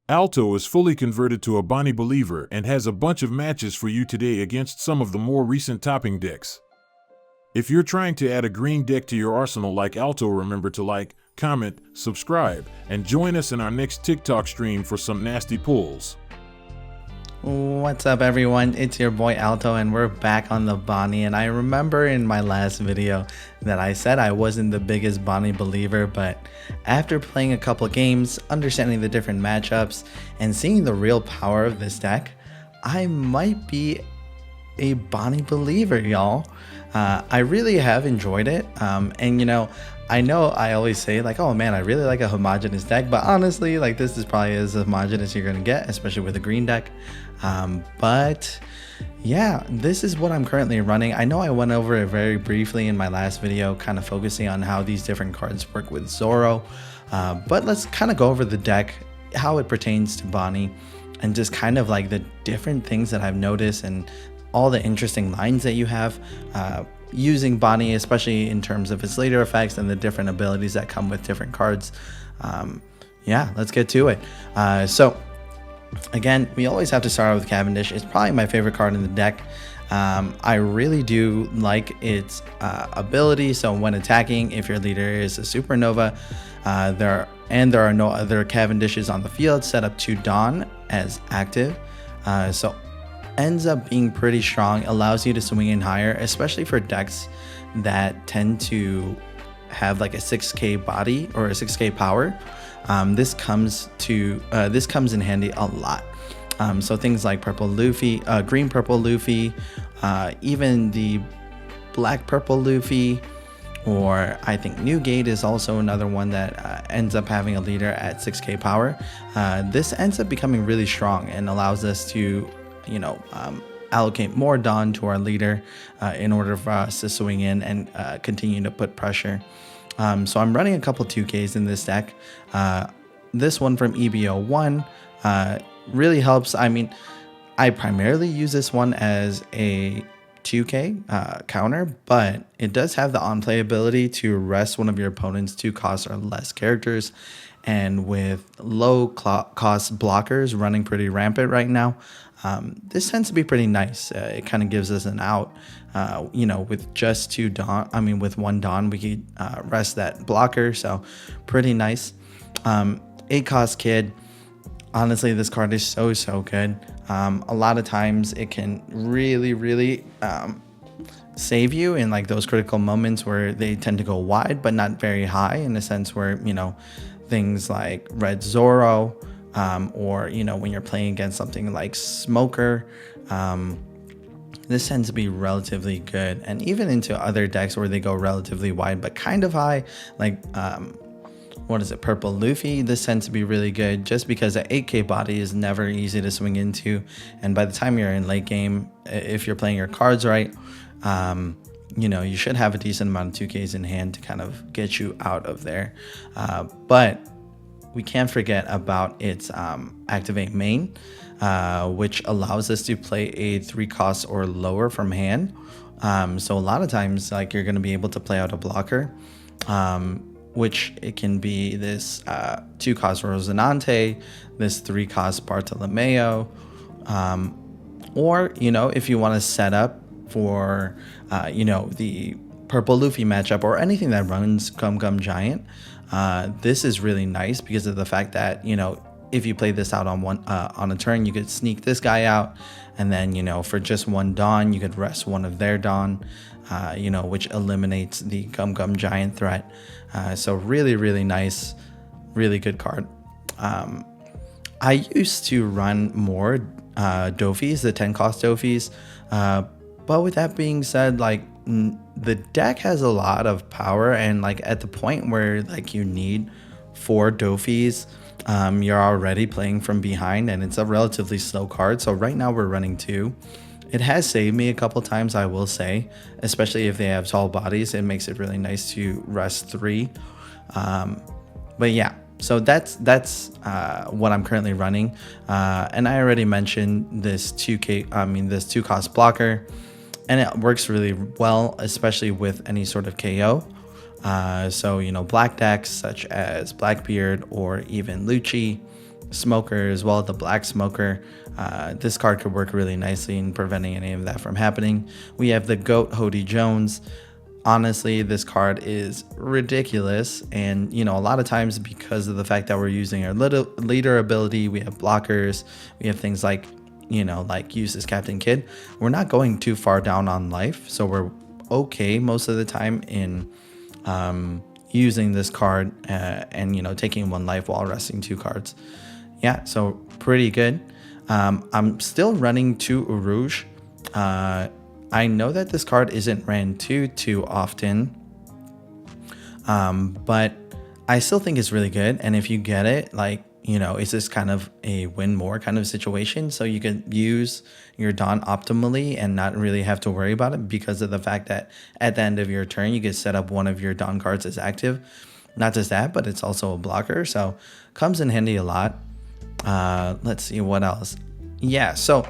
ALTO is fully converted to a Bonney believer and has a bunch of matches for you today against some of the more recent topping decks. If you're trying to add a green deck to your arsenal like ALTO, remember to like, comment, subscribe, and join us in our next TikTok stream for some nasty pulls. What's up everyone, it's your boy Alto and we're back on the Bonney. And I remember in my last video that I said I wasn't the biggest Bonney believer, but after playing a couple games, understanding the different matchups, and seeing the real power of this deck, I might be a Bonney believer, y'all. I really have enjoyed it, and you know I always say like, oh man, I really like a homogeneous deck, but honestly, like, this is probably as homogeneous you're gonna get, especially with a green deck. But yeah, this is what I'm currently running. I know I went over it very briefly in my last video, kind of focusing on how these different cards work with Zoro, but let's kind of go over the deck, how it pertains to Bonney, and just kind of like the different things that I've noticed and all the interesting lines that you have using Bonney, especially in terms of its later effects and the different abilities that come with different cards. Yeah, let's get to it. So again, we always have to start out with Cavendish. It's probably my favorite card in the deck. I really do like its ability. So when attacking, if your leader is a supernova, there are no other Cavendishes on the field, set up to Dawn as active. So ends up being pretty strong, allows you to swing in higher, especially for decks that tend to have like a 6k body or a 6k power. This comes in handy a lot. So things like purple Luffy, green purple Luffy, even the black purple Luffy, or I think Newgate is also another one that ends up having a leader at 6k power. This ends up becoming really strong and allows us to, you know, allocate more Dawn to our leader in order for us to swing in and continue to put pressure. So I'm running a couple 2Ks in this deck. This one from EB02 really helps. I mean, I primarily use this one as a 2K counter, but it does have the on-play ability to rest one of your opponent's 2 cost or less characters. And with low cost blockers running pretty rampant right now, this tends to be pretty nice. It kind of gives us an out. You know, with just 2 Dawn, I mean with 1 Dawn, we could rest that blocker, so pretty nice. 8 cost Kid. Honestly, this card is so good. A lot of times it can really save you in like those critical moments where they tend to go wide but not very high, in a sense where, you know, things like Red Zoro, or, you know, when you're playing against something like Smoker, this tends to be relatively good. And even into other decks where they go relatively wide but kind of high, like what is it, purple Luffy, this tends to be really good just because the 8k body is never easy to swing into, and by the time you're in late game, if you're playing your cards right, you know, you should have a decent amount of 2Ks in hand to kind of get you out of there. But we can't forget about its activate main, which allows us to play a 3 cost or lower from hand. So a lot of times, like, you're going to be able to play out a blocker, which it can be this 2 cost Rosinante, this 3 cost Bartolomeo, or, you know, if you want to set up for, you know, the purple Luffy matchup or anything that runs Gum Giant, this is really nice because of the fact that, you know, if you play this out on a turn, you could sneak this guy out, and then, you know, for just 1 Dawn, you could rest one of their Dawn, you know, which eliminates the Gum Giant threat. So really nice, really good card. I used to run more Dofis, the 10 cost Dofis, but with that being said, like, the deck has a lot of power, and like at the point where like you need 4 Dofis, you're already playing from behind, and it's a relatively slow card. So right now we're running 2. It has saved me a couple times, I will say, especially if they have tall bodies. It makes it really nice to rest 3. But yeah, so that's what I'm currently running. And I already mentioned this 2 cost blocker, and it works really well, especially with any sort of KO. So, you know, black decks such as Blackbeard or even Lucci, smoker as well, the black smoker. This card could work really nicely in preventing any of that from happening. We have the GOAT Hody Jones. Honestly, this card is ridiculous, and a lot of times because of the fact that we're using our leader ability, we have blockers, we have things like like use this Captain Kid. We're not going too far down on life, so we're okay most of the time in using this card and taking 1 life while resting 2 cards. Yeah, so pretty good. I'm still running 2 Urouge. I know that this card isn't ran too often, but I still think it's really good. And if you get it, it's just kind of a win more kind of situation. So you can use your Dawn optimally and not really have to worry about it because of the fact that at the end of your turn, you can set up one of your Dawn cards as active. Not just that, but it's also a blocker. So comes in handy a lot. Let's see what else. Yeah, so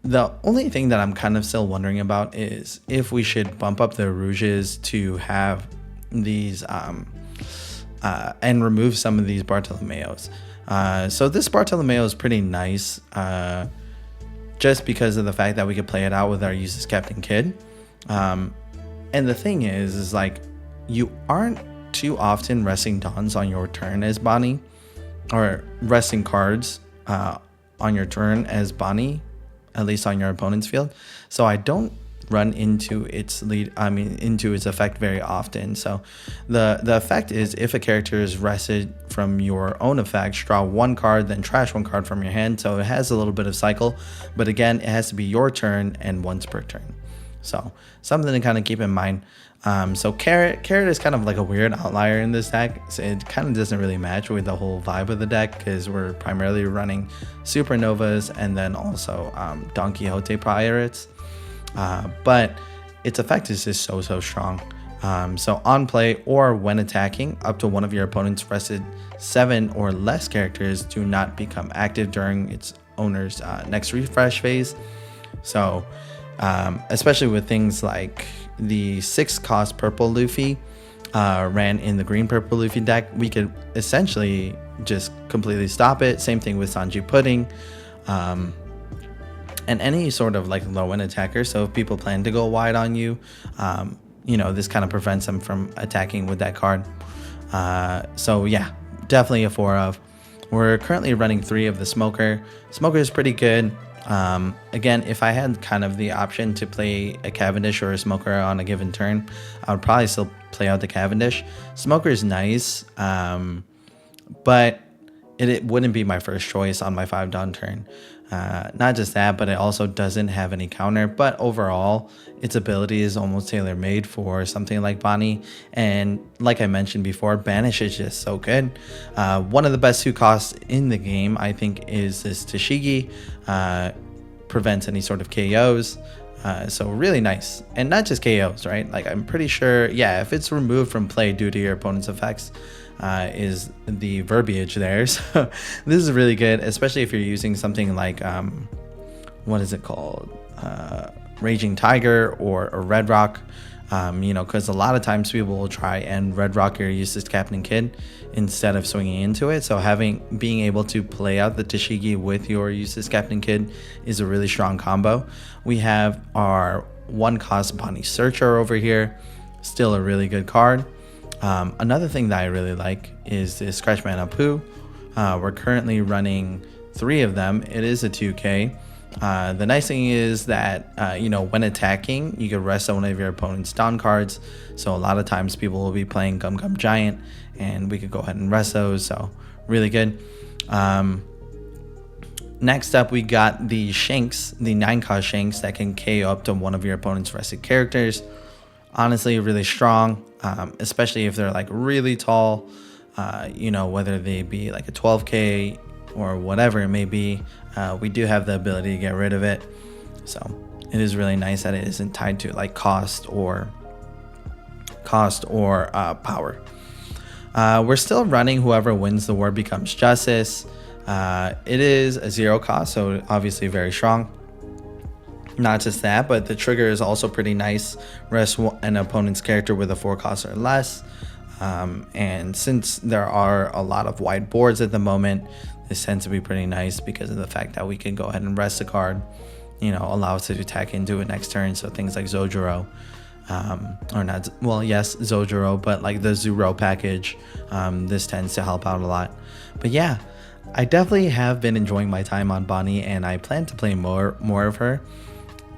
the only thing that I'm kind of still wondering about is if we should bump up the Rouges to have these and remove some of these Bartolomeos. So this Bartolomeo is pretty nice just because of the fact that we could play it out with our uses Captain Kid. And the thing is like you aren't too often resting Dawns on your turn as Bonney, or resting cards on your turn as Bonney, at least on your opponent's field. So I don't run into its into its effect very often. So the effect is if a character is rested from your own effects, draw 1 card, then trash 1 card from your hand. So it has a little bit of cycle, but again, it has to be your turn and once per turn. So something to kind of keep in mind. So Carrot is kind of like a weird outlier in this deck. So it kind of doesn't really match with the whole vibe of the deck because we're primarily running Supernovas and then also Don Quixote Pirates. But its effect is just so strong. So on play or when attacking, up to one of your opponent's rested 7 or less characters do not become active during its owner's next refresh phase. So especially with things like the 6-cost purple Luffy ran in the green purple Luffy deck, we could essentially just completely stop it. Same thing with Sanji Pudding. And any sort of like low end attacker. So if people plan to go wide on you, this kind of prevents them from attacking with that card. So yeah, definitely a 4 of. We're currently running 3 of the Smoker. Smoker is pretty good. Again, if I had kind of the option to play a Cavendish or a Smoker on a given turn, I would probably still play out the Cavendish. Smoker is nice, but it wouldn't be my first choice on my 5 Dawn turn. Not just that, but it also doesn't have any counter. But overall, its ability is almost tailor-made for something like Bonney. And like I mentioned before, Banish is just so good. One of the best 2 costs in the game, I think, is this Tashigi. Prevents any sort of KOs. So really nice. And not just KOs, right? Like I'm pretty sure, yeah, if it's removed from play due to your opponent's effects, is the verbiage there. So this is really good, especially if you're using something like what is it called, Raging Tiger or Red Rock, because a lot of times people will try and Red Rock your useless Captain Kid instead of swinging into it. So being able to play out the Tashigi with your useless Captain Kid is a really strong combo. We have our 1-cost Bonney Searcher over here, still a really good card. Another thing that I really like is the Scratchman Apu. We're currently running 3 of them. It is a 2K. The nice thing is that, when attacking, you can rest on one of your opponent's Dawn cards. So a lot of times people will be playing Gum Gum Giant and we could go ahead and rest those. So really good. Next up, we got the Shanks, the 9-cost Shanks that can KO up to one of your opponent's rested characters. Honestly, really strong, especially if they're like really tall, whether they be like a 12K or whatever it may be. We do have the ability to get rid of it. So it is really nice that it isn't tied to like cost or power. We're still running whoever wins the war becomes justice. It is a 0 cost, so obviously very strong. Not just that, but the trigger is also pretty nice. Rest an opponent's character with a 4 cost or less. And since there are a lot of wide boards at the moment, this tends to be pretty nice because of the fact that we can go ahead and rest the card, you know, allow us to attack into it next turn. So things like Zojuro, or not, well, yes, Zojuro, but like the Zuro package, this tends to help out a lot. But yeah, I definitely have been enjoying my time on Bonney, and I plan to play more of her.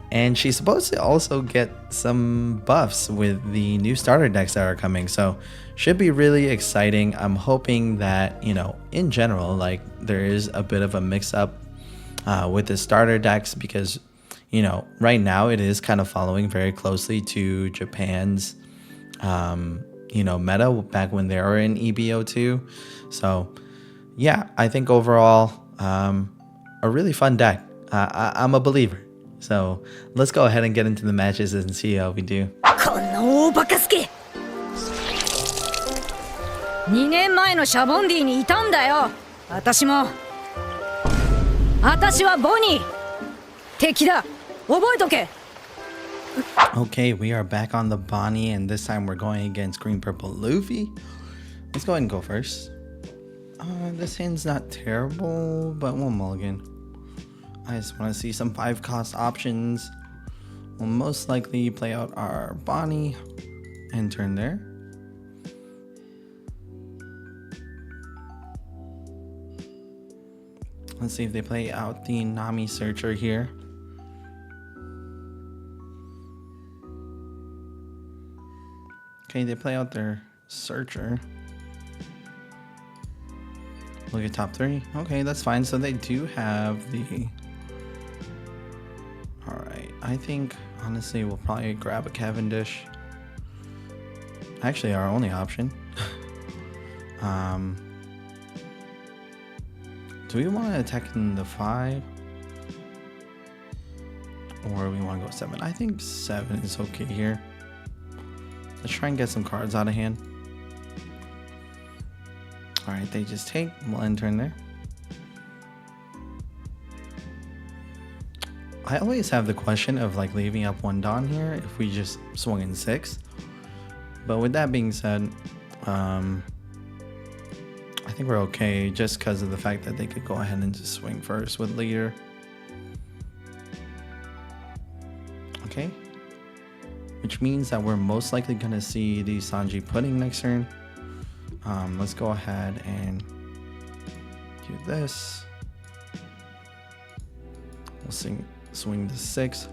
And she's supposed to also get some buffs with the new starter decks that are coming, so should be really exciting. I'm hoping that, you know, in general, like, there is a bit of a mix up with the starter decks, because, you know, right now it is kind of following very closely to Japan's you know, meta back when they were in EB02. So yeah, I think overall a really fun deck. I'm a believer. So let's go ahead and get into the matches and see how we do. 2年前のシャボンディにいたんだよ。私も。私はボニー。敵だ。覚えとけ。 Okay, we are back on the Bonney, and this time we're going against Green Purple Luffy. Let's go ahead and go first. This hand's not terrible, but we'll mulligan. I just want to see some 5-cost options. We'll most likely play out our Bonney and turn there. Let's see if they play out the Nami Searcher here. Okay, they play out their Searcher. Look at top 3. Okay, that's fine. So they do have the... Alright, I think, honestly, we'll probably grab a Cavendish. Actually, our only option. Do we want to attack in the 5? Or we want to go 7? I think 7 is okay here. Let's try and get some cards out of hand. Alright, they just take. We'll end turn there. I always have the question of like leaving up 1 Dawn here if we just swung in 6. But with that being said, I think we're okay just because of the fact that they could go ahead and just swing first with leader. Okay. Which means that we're most likely going to see the Sanji Pudding next turn. Let's go ahead and do this. We'll swing the 6.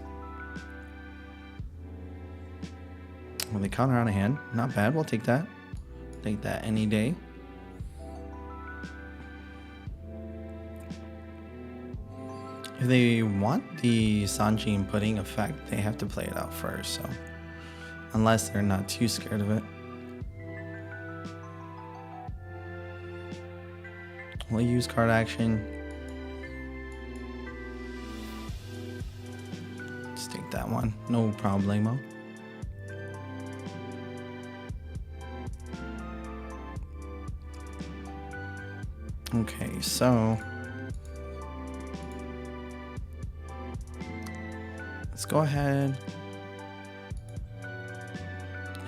Well, they counter on a hand. Not bad. We'll take that. Take that any day. If they want the Sanji and Pudding effect, they have to play it out first. So, unless they're not too scared of it. We'll use card action. Let's take that one. No problemo. Okay, so let's go ahead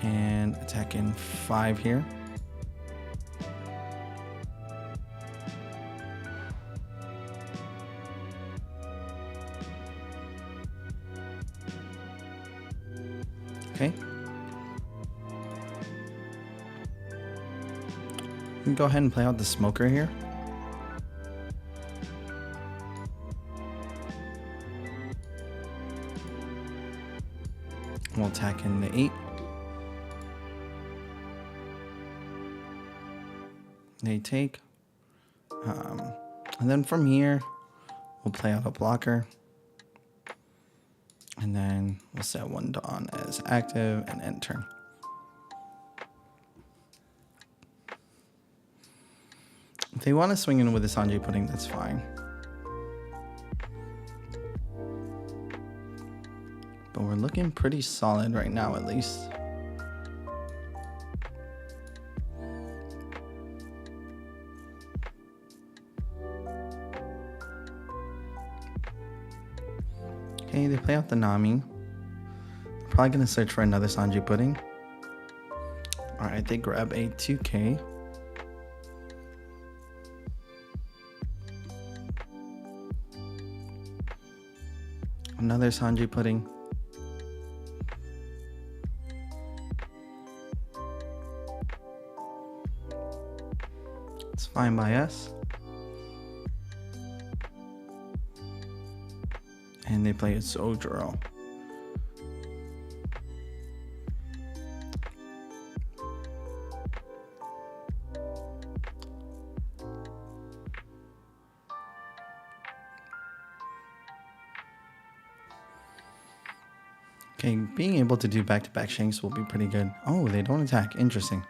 and attack in 5 here. Okay. We can go ahead and play out the Smoker here. We'll attack in the 8. They take. And then from here, we'll play out a blocker. And then we'll set 1 Dawn as active and end turn. If they want to swing in with the Sanji Pudding, that's fine. But we're looking pretty solid right now, at least. Okay, they play out the Nami. They're probably going to search for another Sanji Pudding. Alright, they grab a 2K. Another Sanji pudding. It's fine by us. And they play it Sojuro. Okay, being able to do back-to-back shanks will be pretty good. Oh, they don't attack. Interesting.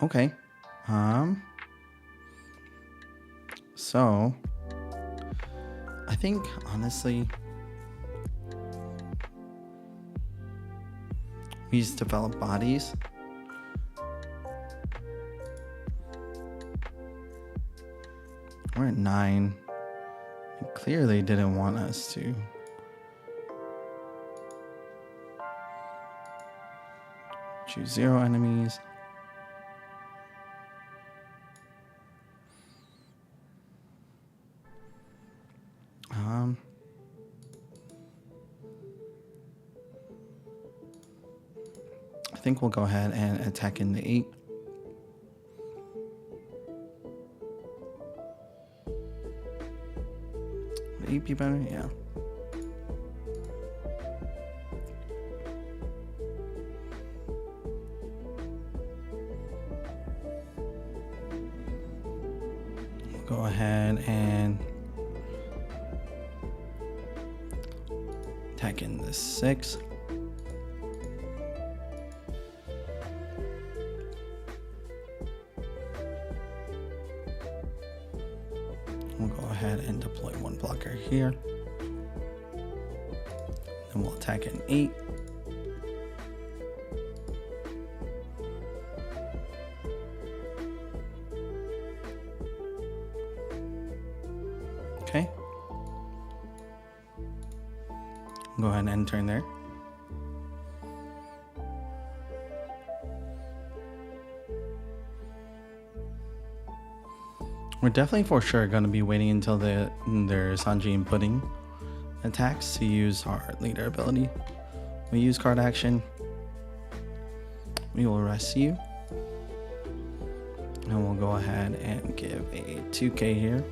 Okay. So I think honestly we just develop bodies. We're at 9. They clearly didn't want us to. Choose 0 enemies. I think we'll go ahead and attack in the 8. Would 8 be better? Yeah. Go ahead and attack in the 6. We'll go ahead and deploy 1 blocker here. Then we'll attack in 8. Okay. Go ahead and end turn there. We're definitely for sure going to be waiting until their Sanji and Pudding attacks to use our leader ability. We use card action. We will rescue. And we'll go ahead and give a 2k here.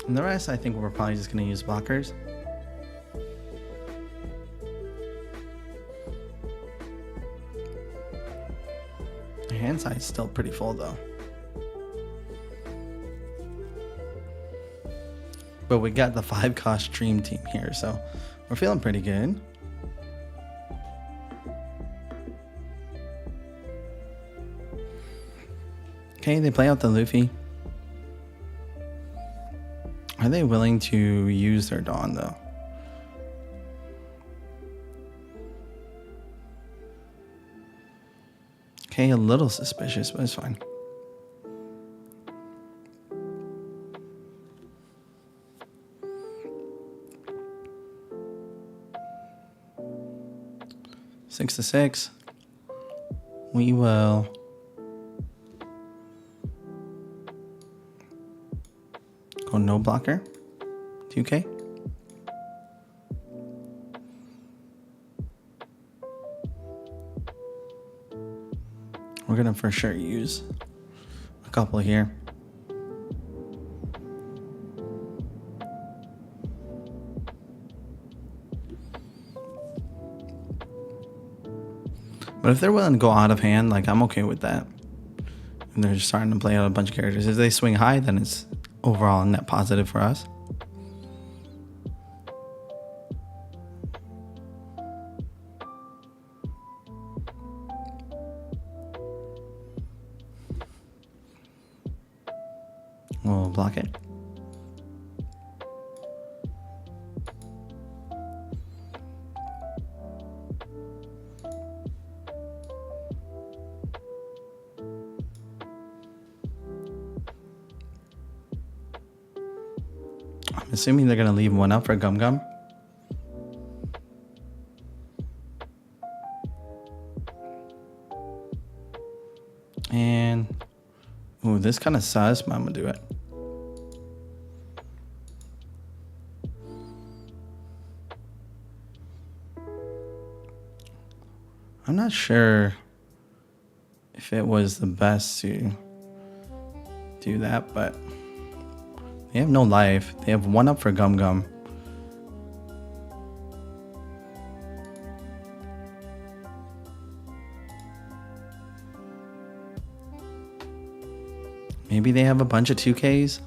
And the rest, I think we're probably just going to use blockers. The hand side's still pretty full though. But we got the 5-cost dream team here, so we're feeling pretty good. Okay, they play out the Luffy. Are they willing to use their Dawn though? Okay, a little suspicious, but it's fine. Six to 6. We will go no blocker. 2k. We're gonna for sure use a couple here. But if they're willing to go out of hand, like, I'm okay with that. And they're just starting to play out a bunch of characters. If they swing high, then it's overall a net positive for us. We'll block it. I'm assuming they're going to leave one up for Gum Gum. And ooh, this kind of sus, but I'm gonna do it. I'm not sure if it was the best to do that, but they have no life. They have 1 up for Gum Gum. Maybe they have a bunch of 2Ks.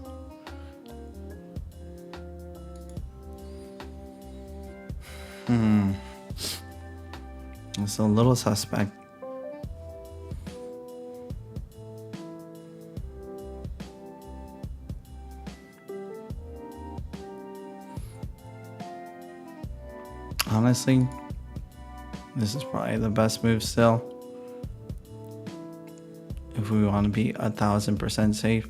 It's a little suspect. Honestly, this is probably the best move still. If we want to be 1000% safe.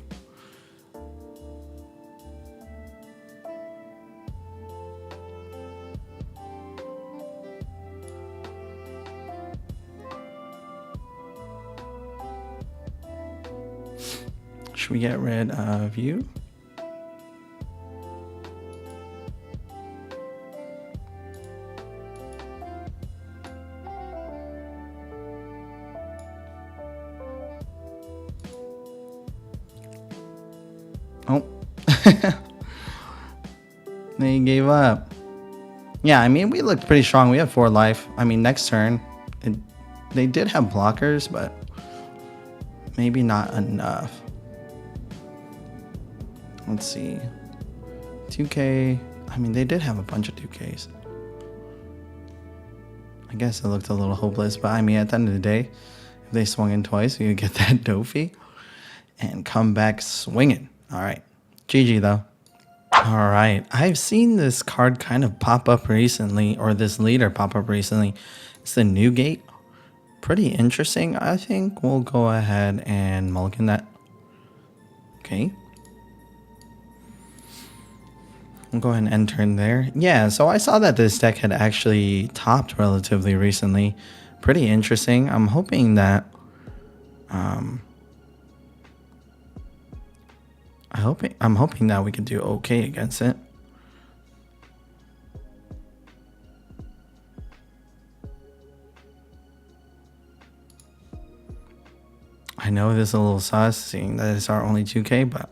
Should we get rid of you? Oh. They gave up. Yeah, I mean, we looked pretty strong. We had 4 life. I mean, next turn, they did have blockers, but maybe not enough. Let's see. 2K. I mean, they did have a bunch of 2Ks. I guess it looked a little hopeless, but I mean, at the end of the day, if they swung in twice, you get that Dofi and come back swinging. All right. GG, though. All right. I've seen this card kind of pop up recently, or this leader pop up recently. It's the Newgate. Pretty interesting. I think we'll go ahead and mulligan that. Okay. We'll go ahead and enter in there. Yeah, so I saw that this deck had actually topped relatively recently. Pretty interesting. I'm hoping that I'm hoping that we could do okay against it. I know this is a little sus, seeing that it's our only 2K, but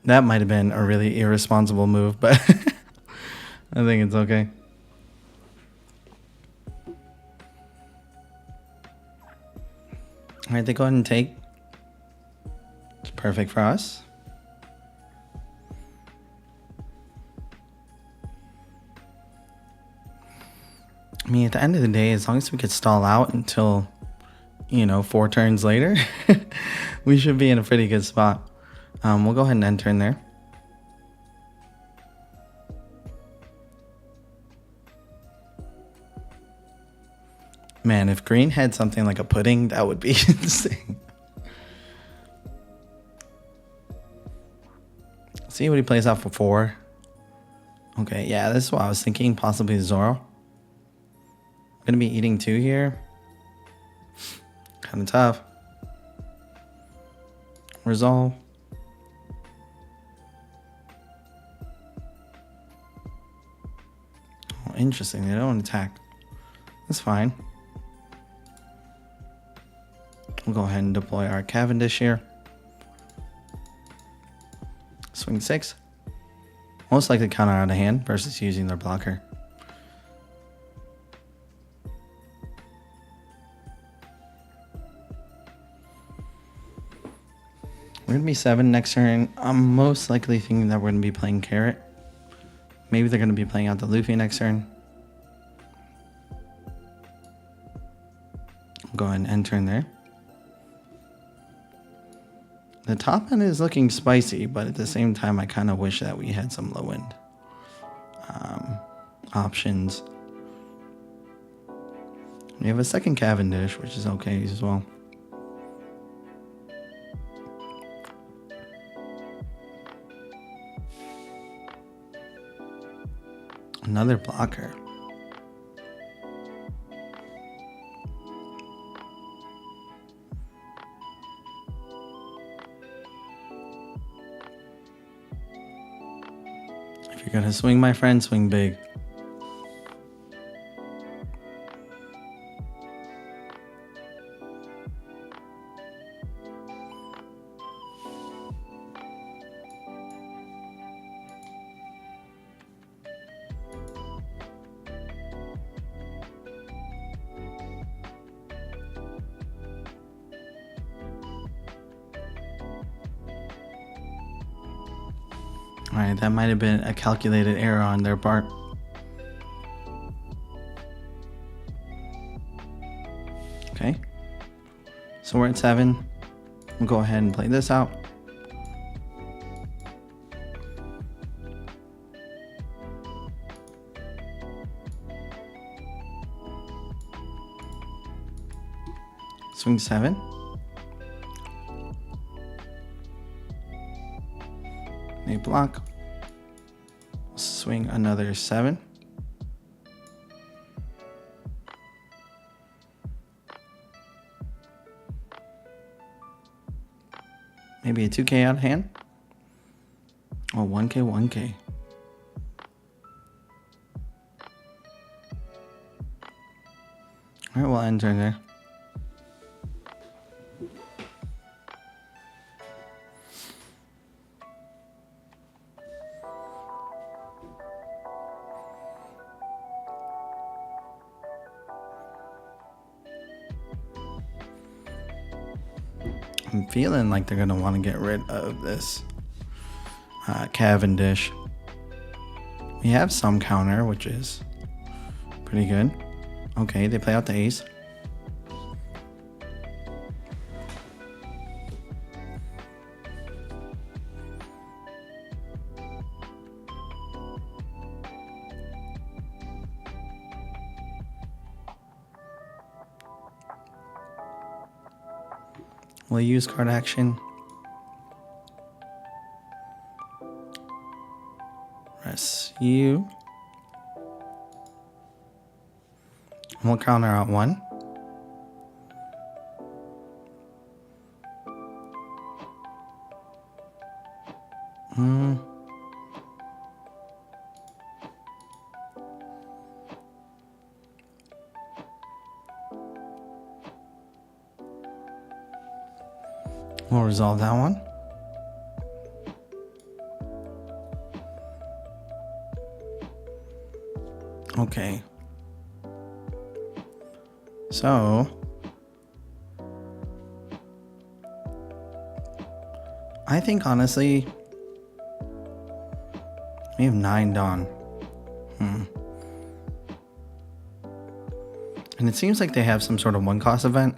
that might have been a really irresponsible move, but I think it's okay. All right, they go ahead and take. It's perfect for us. I mean, at the end of the day, as long as we could stall out until, 4 turns later, we should be in a pretty good spot. We'll go ahead and enter in there. Man, if green had something like a pudding, that would be insane. See what he plays out for 4. Okay, yeah, this is what I was thinking. Possibly Zoro. Gonna be eating 2 here. Kind of tough. Resolve. Oh, interesting. They don't attack. That's fine. We'll go ahead and deploy our Cavendish here. Swing 6. Most likely counter out of hand versus using their blocker. We're going to be 7 next turn. I'm most likely thinking that we're going to be playing Carrot. Maybe they're going to be playing out the Luffy next turn. Go ahead and enter in there. The top end is looking spicy, but at the same time, I kind of wish that we had some low end options. We have a second Cavendish, which is okay as well. Another blocker. If you're gonna swing, my friend, swing big. Alright, that might have been a calculated error on their part. Okay. So we're at 7. We'll go ahead and play this out. Swing 7. A block. Swing another 7. Maybe a 2K out of hand. Oh, 1K, 1K. Alright, we'll end turn there. I'm feeling like they're going to want to get rid of this Cavendish. We have some counter, which is pretty good. Okay, they play out the ace. We'll use card action. Press U. We'll counter out 1. We'll resolve that one. Okay. So I think honestly we have 9 Dawn. And it seems like they have some sort of 1-cost event.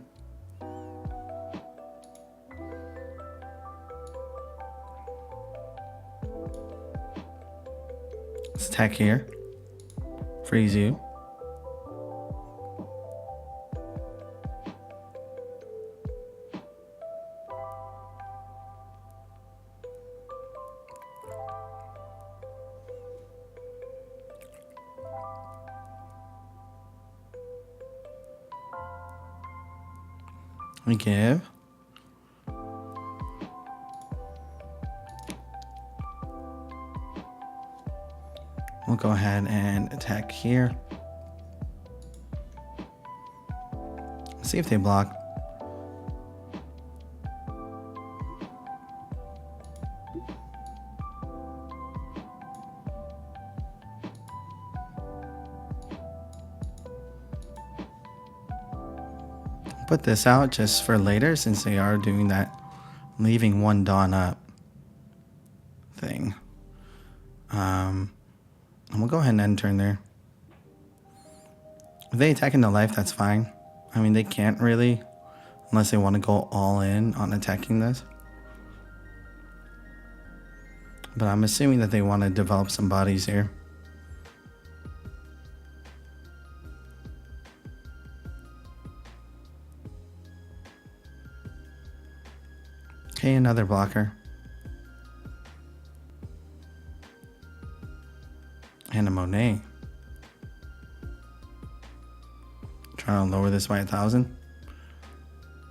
Let's attack here. Freeze you. We give. We'll go ahead and attack here. See if they block. Put this out just for later since they are doing that leaving 1 Dawn up thing. And we'll go ahead and end turn there. If they attack into life, that's fine. I mean, they can't really, unless they want to go all in on attacking this. But I'm assuming that they want to develop some bodies here. Okay, another blocker. And a Monet. I'll lower this by 1,000.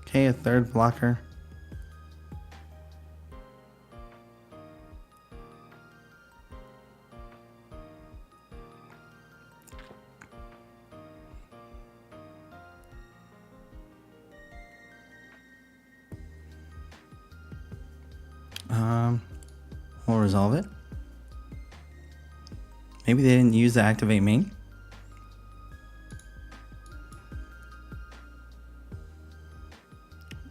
Okay, a third blocker. We'll resolve it. Maybe they didn't use the activate main.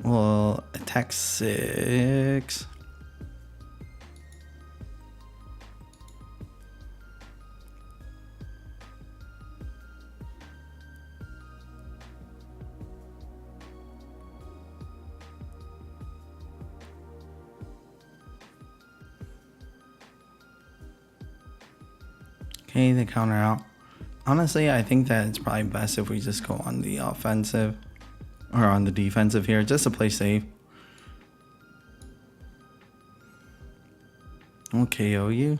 We'll attack 6. Okay, they counter out. Honestly, I think that it's probably best if we just go on the offensive or on the defensive here, just to play safe. We'll KO you.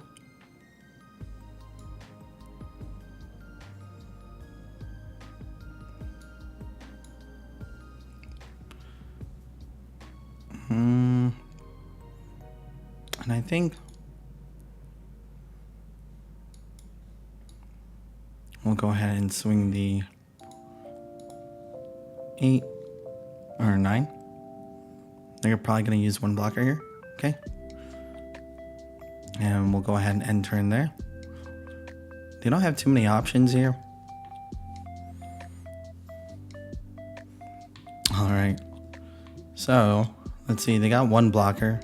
And I think we'll go ahead and swing the 8 or 9. They're probably going to use one blocker here. Okay. And we'll go ahead and end turn there. They don't have too many options here. Alright. So, let's see. They got one blocker.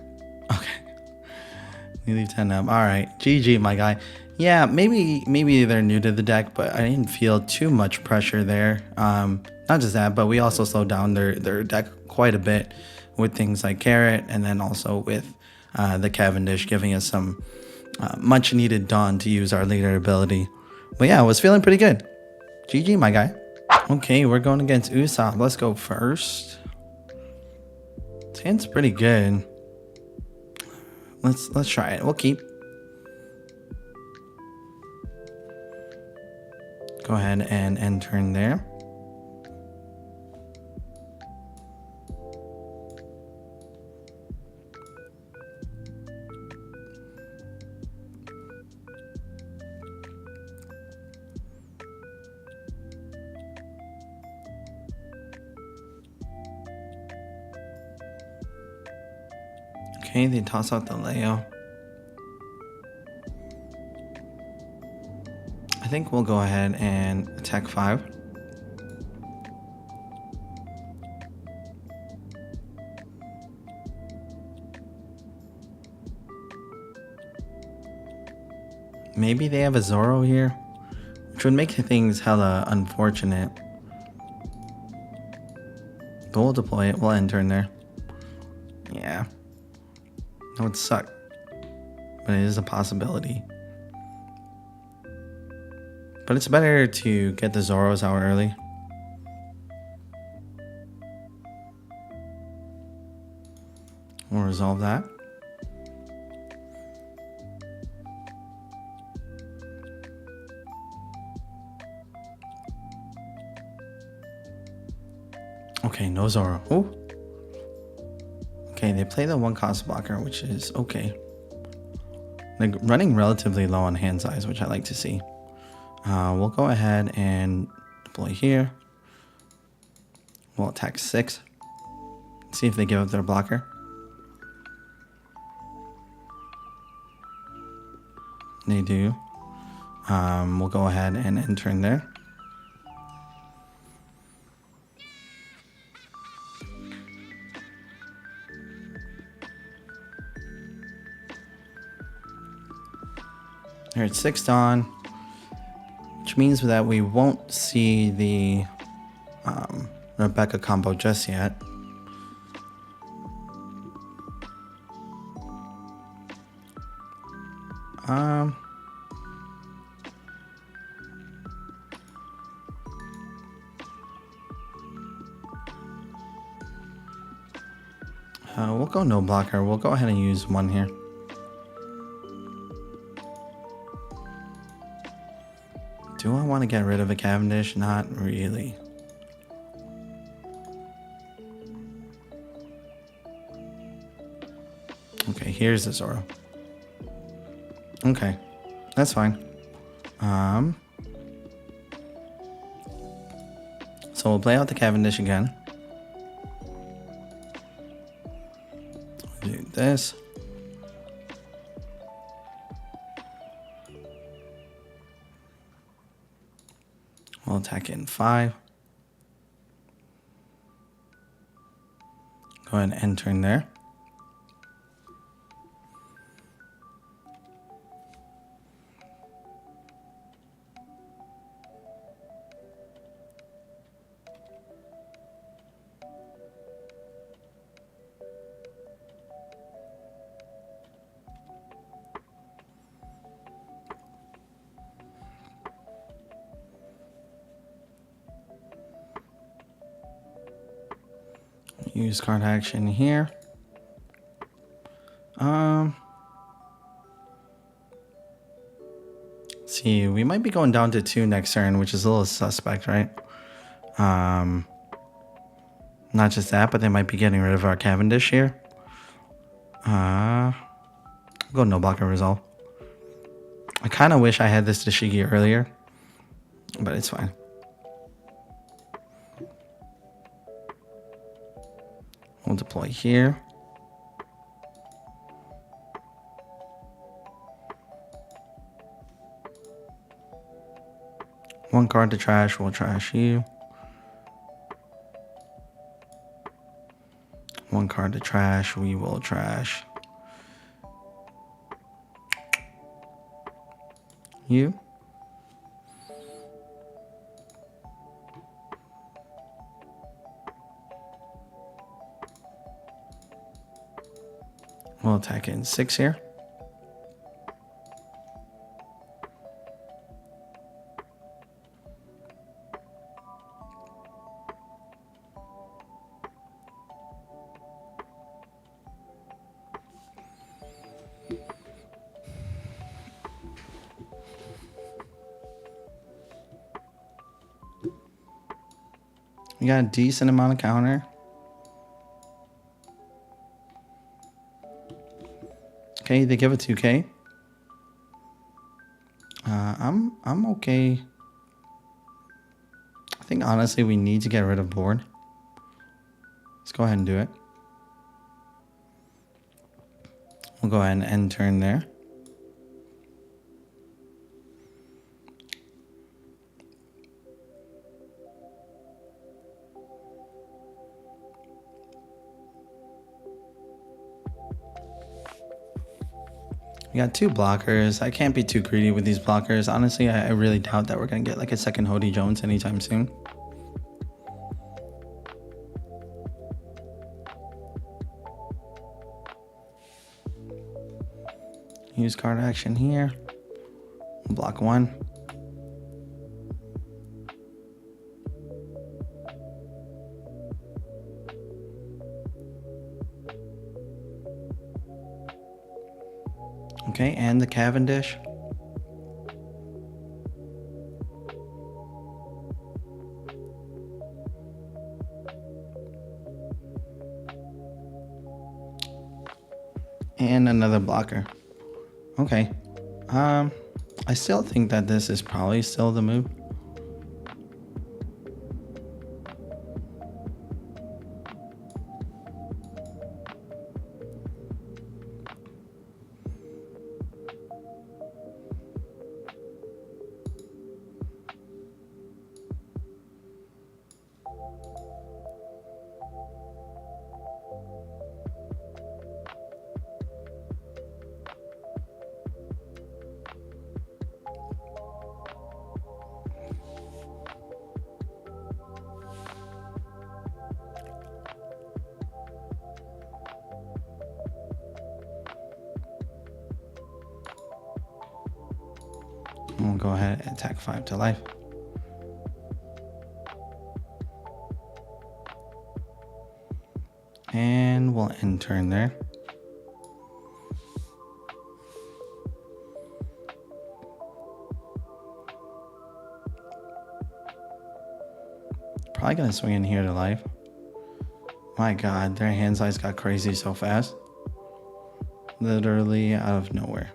Okay. You leave 10 up. Alright. GG, my guy. Yeah, maybe they're new to the deck, but I didn't feel too much pressure there. Not just that, but we also slowed down their deck quite a bit with things like Carrot, and then also with the Cavendish giving us some much needed Dawn to use our leader ability. But yeah, I was feeling pretty good. GG, my guy. Okay, we're going against Usopp. Let's go first. This hand's pretty good. Let's try it. We'll keep. Go ahead and end turn there. Okay, they toss out the Leo. I think we'll go ahead and attack 5. Maybe they have a Zoro here, which would make things hella unfortunate. But we'll deploy it. We'll end turn there. Yeah. That would suck. But it is a possibility. But it's better to get the Zoros out early. We'll resolve that. Okay, no Zoro. Oh. Okay, they play the 1 cost blocker, which is okay. Like running relatively low on hand size, which I like to see. We'll go ahead and deploy here. We'll attack 6. See if they give up their blocker. They do. We'll go ahead and end turn there. They're at 6 Dawn, which means that we won't see the Rebecca combo just yet. We'll go no blocker. We'll go ahead and use 1 here. Do I want to get rid of a Cavendish? Not really. Here's the Zoro. Okay, that's fine. So we'll play out the Cavendish again. Do this. We'll attack in 5. Go ahead and enter in there. Use card action here. See, we might be going down to 2 next turn, which is a little suspect, right? Not just that, but they might be getting rid of our Cavendish here. Go no blocker resolve. I kind of wish I had this Tashigi earlier, but it's fine. We'll deploy here. One card to trash, we'll trash you. One card to trash, we will trash you. We'll attack in 6 here. We got a decent amount of counter. Okay, they give it 2K. I'm okay. I think honestly we need to get rid of board. Let's go ahead and do it. We'll go ahead and end turn there. We got 2 blockers. I can't be too greedy with these blockers. Honestly, I really doubt that we're going to get like a second Hody Jones anytime soon. Use card action here. Block 1. Okay, and the Cavendish. And another blocker. Okay. I still think that this is probably still the move. We'll go ahead and attack 5 to life. And we'll end turn there. Probably gonna swing in here to life. My god, their hand size got crazy so fast. Literally out of nowhere.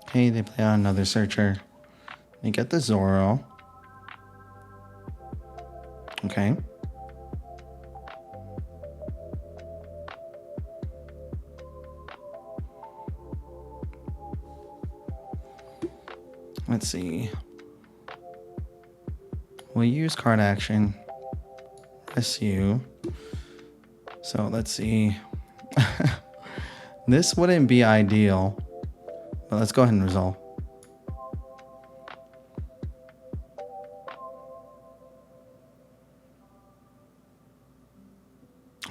Okay, they play out another searcher. They get the Zoro. Okay. Let's see. We'll use card action. SU. So let's see. This wouldn't be ideal. But let's go ahead and resolve.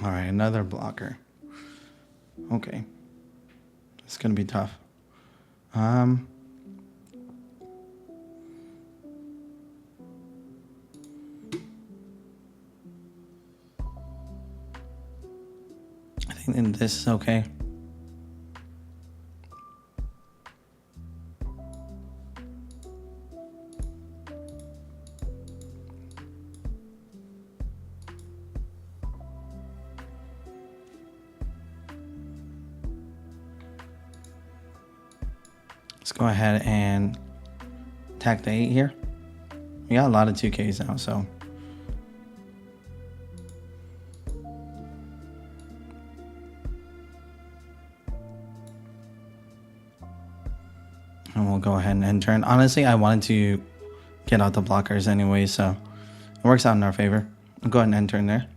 Alright, another blocker. Okay. It's gonna be tough. I think this is okay. Let's go ahead and attack the 8 here. We got a lot of 2Ks now, so. And we'll go ahead and end turn. Honestly, I wanted to get out the blockers anyway, so it works out in our favor. I'll go ahead and end turn there.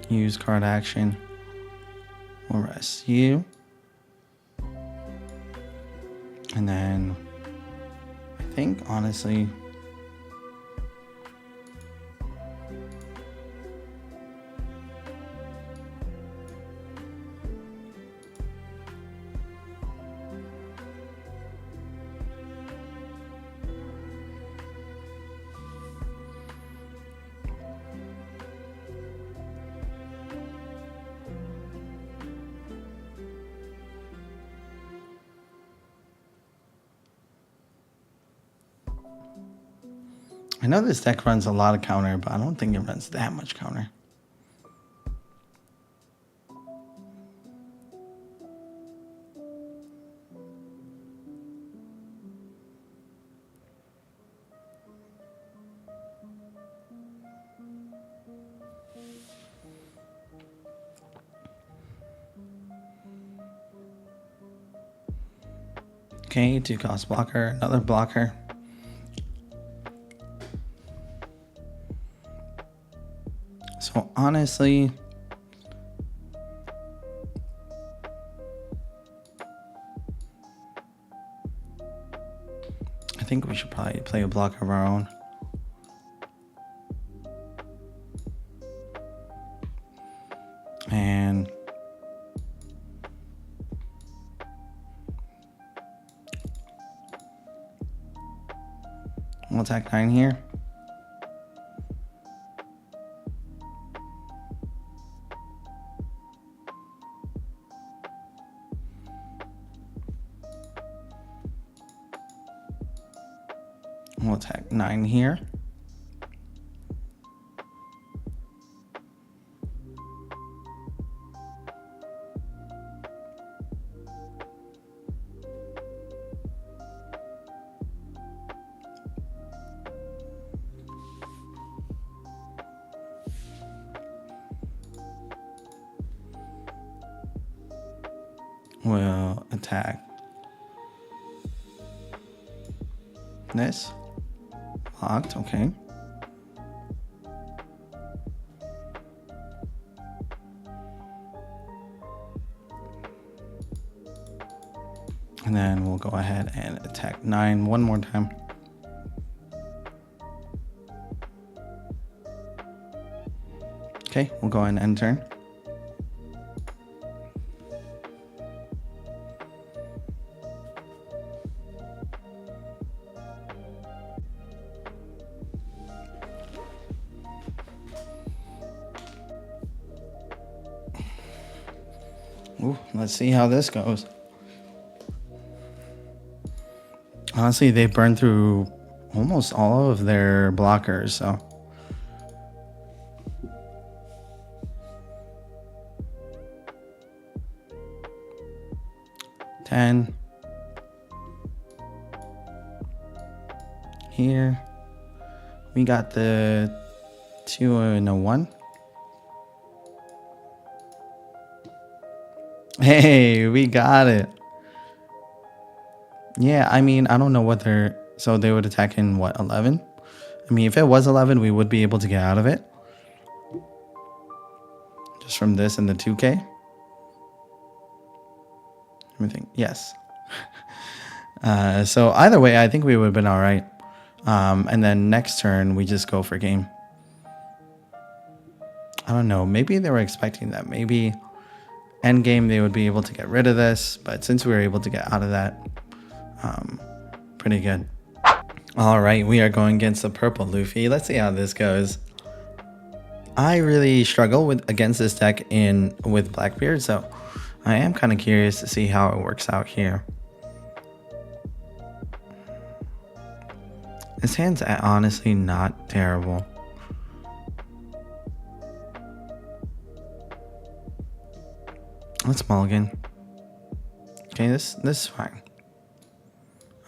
Use card action. We'll rest you. And then I think honestly I know this deck runs a lot of counter, but I don't think it runs that much counter. Okay, 2-cost blocker, another blocker. So honestly, I think we should probably play a block of our own. And we'll attack 9 here. We'll attack 9 here. We'll attack this. Locked, okay. And then we'll go ahead and attack 9 one more time. Okay, we'll go ahead and end turn. Ooh, let's see how this goes. Honestly, they burned through almost all of their blockers, so. Here we got the 2 and a 1. Hey, we got it. Yeah, I mean, I don't know what they're... So they would attack in, what, 11? I mean, if it was 11, we would be able to get out of it. Just from this and the 2K. Let me think. Yes. So either way, I think we would have been all right. And then next turn, we just go for game. I don't know. Maybe they were expecting that. Maybe end game they would be able to get rid of this. But since we were able to get out of that, pretty good. All right, we are going against the purple Luffy. Let's see how this goes. I really struggle against this deck with Blackbeard, so I am kind of curious to see how it works out here. This hand's honestly not terrible. Let's mulligan. Okay, this is fine.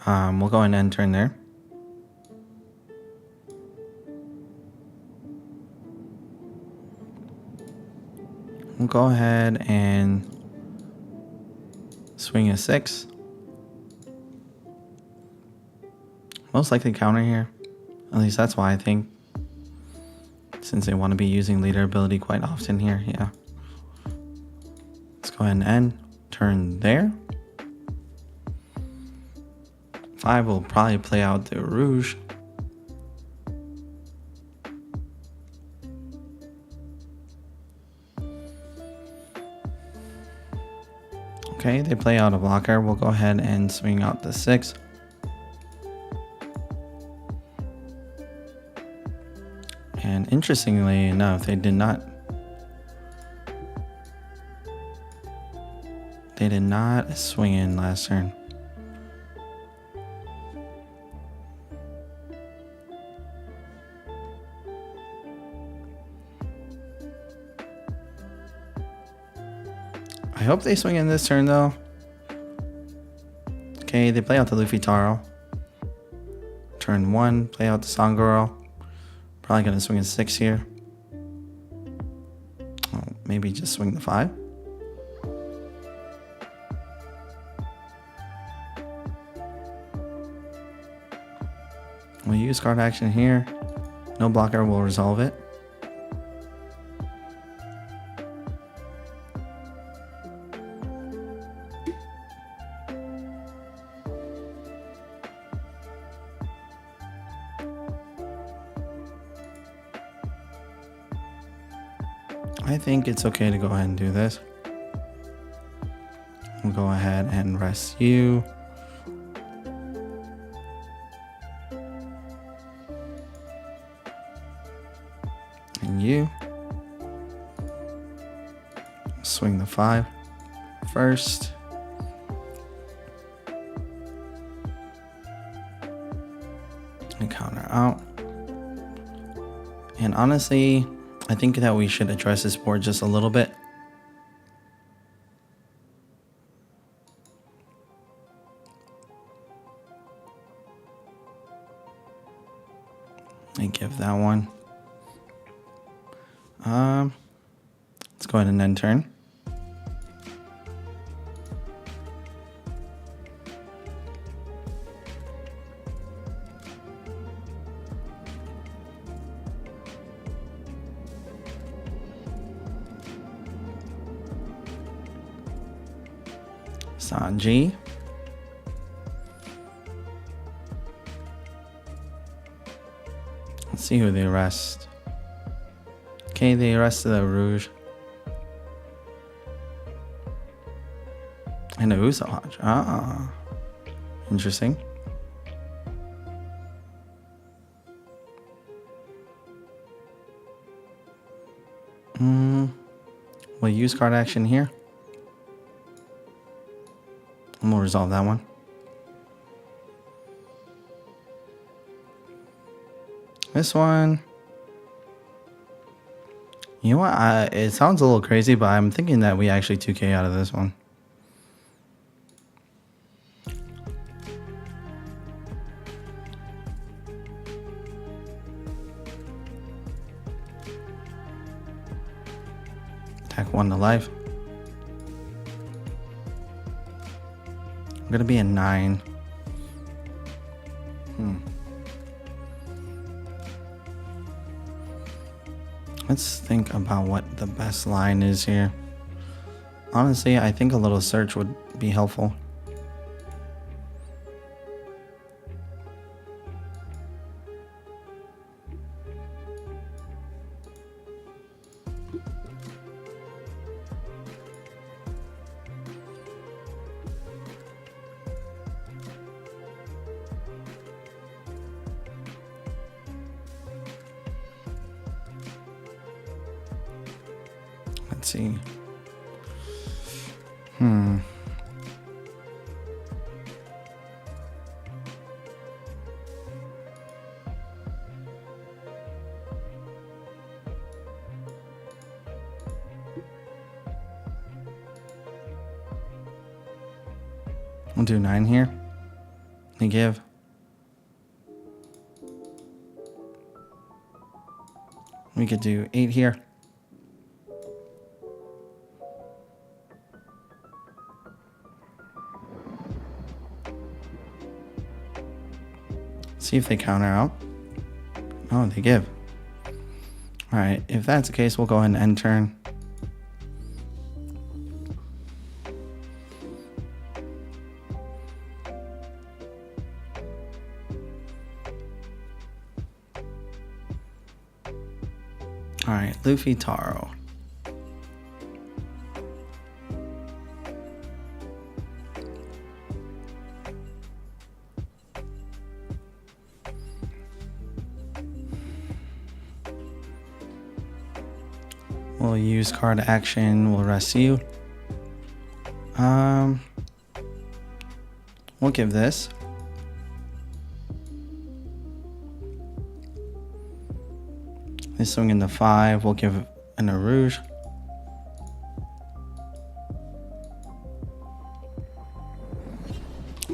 We'll go ahead and end turn there. We'll go ahead and swing a 6. Most likely counter here. At least that's why I think. Since they want to be using leader ability quite often here, yeah. Let's go ahead and end turn there. 5 will probably play out the Rouge. Okay, they play out a blocker. We'll go ahead and swing out the 6. And interestingly enough, they did not swing in last turn. I hope they swing in this turn though. Okay, they play out the Luffy Taro. Turn 1, play out the Sangoro. Probably gonna swing a 6 here. Oh, maybe just swing the 5. We'll use card action here. No blocker will resolve it. I think it's okay to go ahead and do this. We'll go ahead and rest you. And you. Swing the 5 first. And counter out. And honestly, I think that we should address this board just a little bit. And give that one. Let's go ahead and end turn. Sanji. see who they arrest. Okay, they arrested the Rouge. And the Usopp. Ah. Interesting. We'll use card action here. And we'll resolve that one. This one. You know what? It sounds a little crazy, but I'm thinking that we actually 2K out of this one. Attack 1 to life. I'm gonna be a 9. Let's think about what the best line is here. Honestly, I think a little search would be helpful. Let's see. We'll do 9 here. They give. We could do 8 here. See if they counter out. Oh, they give. Alright, if that's the case, we'll go ahead and end turn. Alright, Luffy, Taro. We'll use card action. We'll rest you. We'll give this. This swing in the 5. We'll give an a Rouge.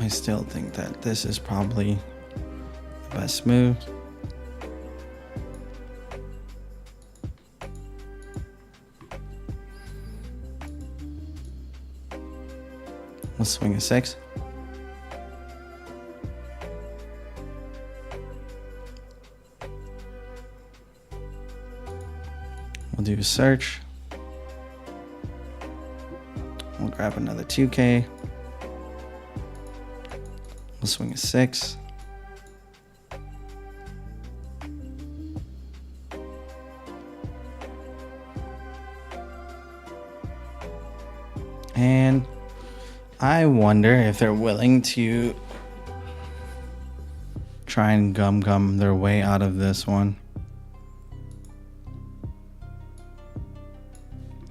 I still think that this is probably the best move. We'll swing a 6. We'll do a search. We'll grab another 2K. We'll swing a 6. And I wonder if they're willing to try and gum their way out of this one.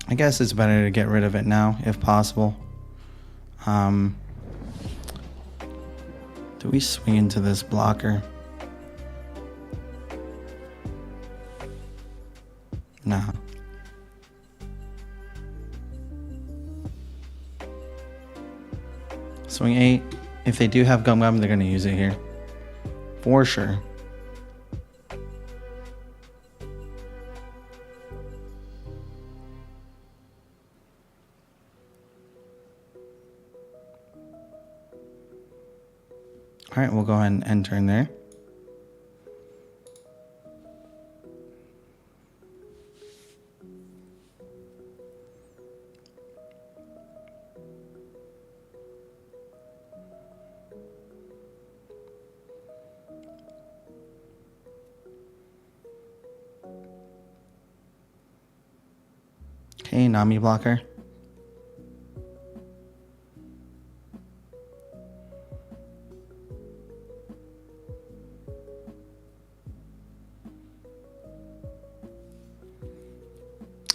I guess it's better to get rid of it now, if possible. Do we swing into this blocker? No. Swing 8. If they do have gum, they're going to use it here. For sure. Alright, we'll go ahead and end turn there. Okay, Nami blocker.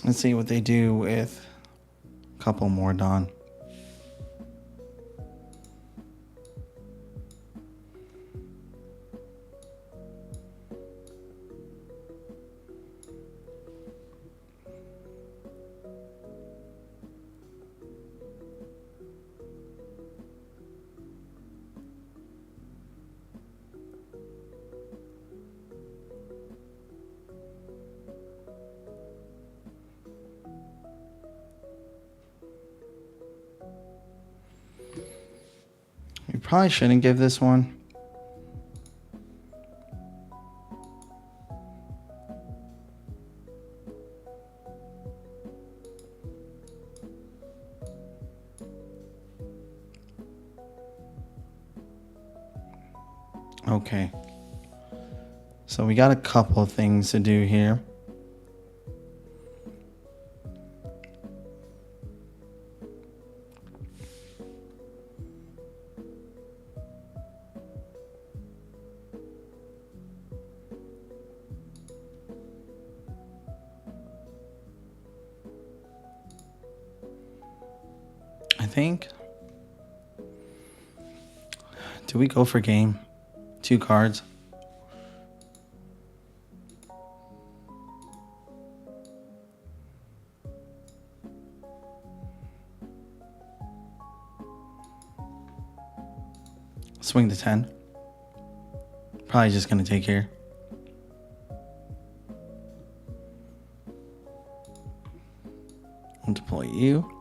Let's see what they do with a couple more Dawn. We probably shouldn't give this one. Okay. So we got a couple of things to do here. I think. Do we go for game? 2 cards. Swing to 10. Probably just gonna take here. And deploy you.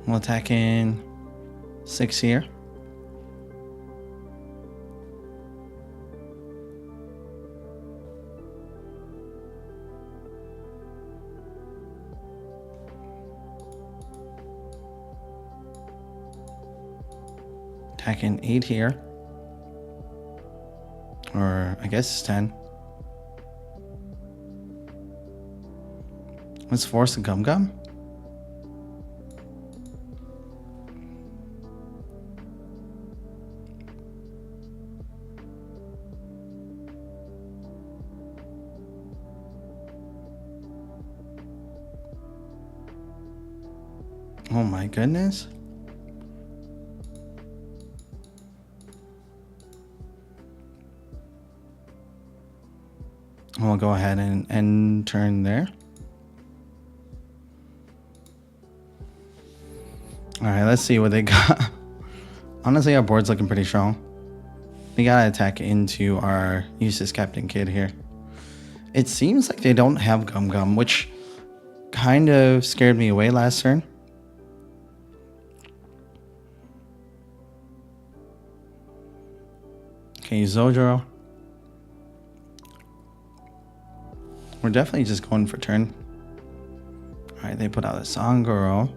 We'll attack in 6 here. Attack in 8 here. Or I guess it's 10. Let's force a Gum Gum. Oh my goodness. We'll go ahead and end turn there. Alright, let's see what they got. Honestly, our board's looking pretty strong. We gotta attack into our Useless Captain Kid here. It seems like they don't have Gum Gum, which kind of scared me away last turn. Okay, Zojuro. We're definitely just going for turn. Alright, they put out a Sangoro.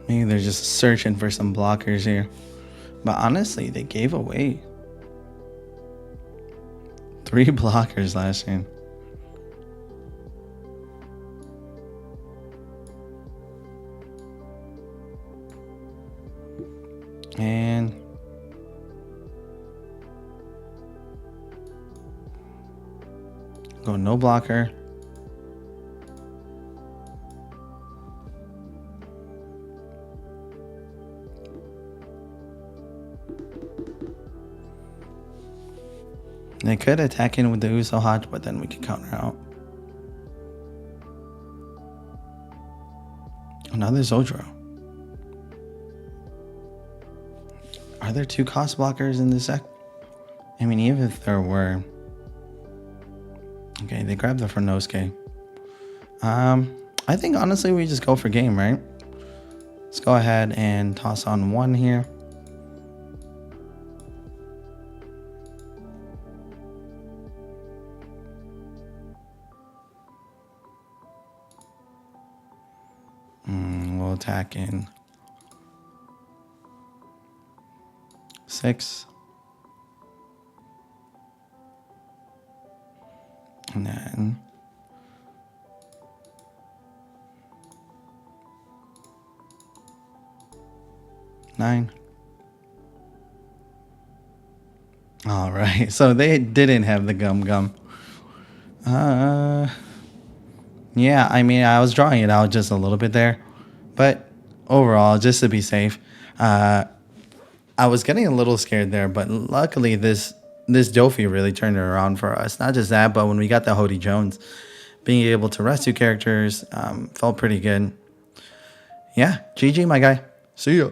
Maybe they're just searching for some blockers here. But honestly, they gave away 3 blockers last turn. And go no blocker. They could attack in with the Usopp, but then we could counter out. Another Zojuro. Are there 2 cost blockers in this deck? I mean, even if there were, Okay, they grabbed the Fornosuke. I think honestly we just go for game, right? Let's go ahead and toss on 1 here. We'll attack in 6. And then 9. All right, so they didn't have the gum. Yeah, I mean, I was drawing it out just a little bit there, but overall, just to be safe, I was getting a little scared there, but luckily this Dofi really turned it around for us. Not just that, but when we got the Hody Jones, being able to rescue characters felt pretty good. Yeah, GG, my guy. See ya.